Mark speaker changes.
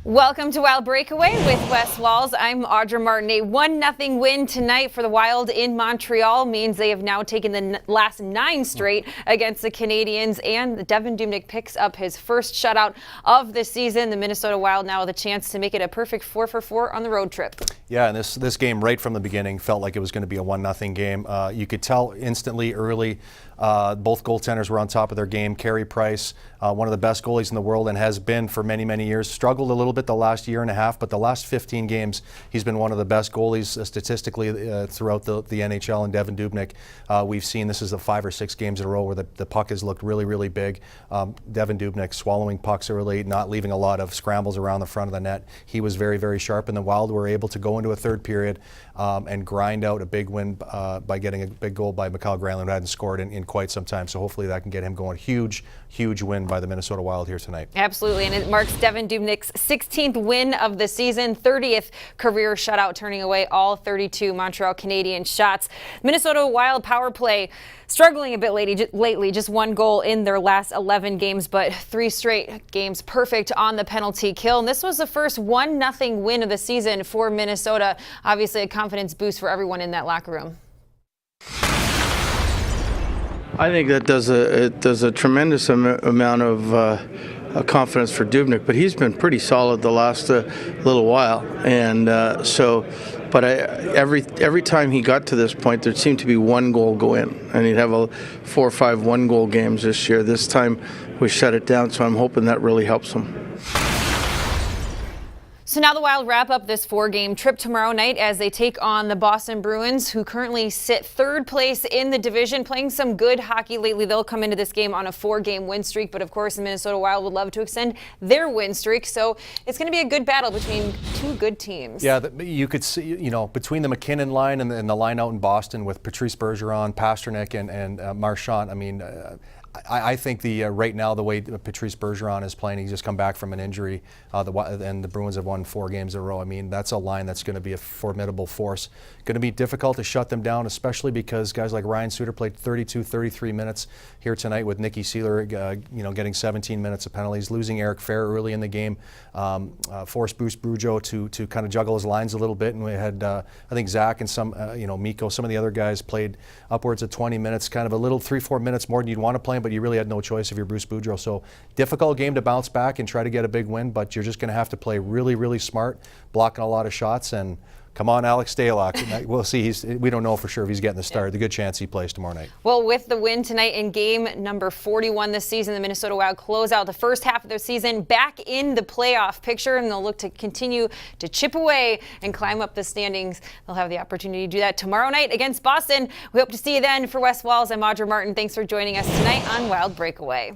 Speaker 1: Welcome to Wild Breakaway with Wes Walz. I'm Audra Martin. A 1-0 win tonight for the Wild in Montreal means they have now taken the last 9 straight against the Canadiens, and Devan Dubnyk picks up his first shutout of the season. The Minnesota Wild now with a chance to make it a perfect 4-for-4 on the road trip.
Speaker 2: Yeah, and this game right from the beginning felt like it was going to be a 1-0 game. You could tell instantly early. Both goaltenders were on top of their game. Carey Price, one of the best goalies in the world and has been for many, many years, struggled a little bit the last year and a half, but the last 15 games, he's been one of the best goalies statistically throughout the NHL. And Devan Dubnyk, we've seen this is the 5 or 6 games in a row where the puck has looked really, really big. Devan Dubnyk swallowing pucks early, not leaving a lot of scrambles around the front of the net. He was very, very sharp, and the Wild were able to go into a third period and grind out a big win by getting a big goal by Mikael Granlund, who hadn't scored in quite some time. So hopefully that can get him going. Huge win by the Minnesota Wild here tonight. Absolutely, and it marks Devan Dubnyk's 16th win of the season, 30th career shutout, turning away all 32 Montreal Canadiens shots. Minnesota Wild power play struggling a bit lately, just 1 goal in their last 11 games, but 3 straight games perfect on the penalty kill. And this was the first 1-0 win of the season for Minnesota. Obviously a confidence boost for everyone in that locker room.
Speaker 3: I think that does a tremendous amount of confidence for Dubnyk, but he's been pretty solid the last little while, and but every time he got to this point, there seemed to be 1 goal go in, and he'd have 4 or 5 1-goal games this year. This time we shut it down, so I'm hoping that really helps him.
Speaker 1: So now the Wild wrap up this 4-game trip tomorrow night as they take on the Boston Bruins, who currently sit 3rd place in the division, playing some good hockey lately. They'll come into this game on a 4-game win streak, but of course the Minnesota Wild would love to extend their win streak. So it's going to be a good battle between 2 good teams. Yeah, you could see, between the McKinnon line and the line out in Boston with Patrice Bergeron, Pasternak, and Marchand. I mean, I think right now the way Patrice Bergeron is playing, he's just come back from an injury, and the Bruins have won 4 games in a row. I mean, that's a line that's going to be a formidable force. Going to be difficult to shut them down, especially because guys like Ryan Suter played 32, 33 minutes here tonight with Nikki Seeler, getting 17 minutes of penalties, losing Eric Fair early in the game, forced Bruce Boudreau to kind of juggle his lines a little bit, and we had I think Zach and some Mikko, some of the other guys played upwards of 20 minutes, kind of a little 3-4 minutes more than you'd want to play, but you really had no choice if you're Bruce Boudreau. So difficult game to bounce back and try to get a big win, but you're just going to have to play really, really smart, blocking a lot of shots, and come on, Alex Stalock. We'll see. We don't know for sure if he's getting the start. The good chance he plays tomorrow night. Well, with the win tonight in game number 41 this season, the Minnesota Wild close out the first half of their season back in the playoff picture, and they'll look to continue to chip away and climb up the standings. They'll have the opportunity to do that tomorrow night against Boston. We hope to see you then. For Wes Walz, I'm Audra Martin. Thanks for joining us tonight on Wild Breakaway.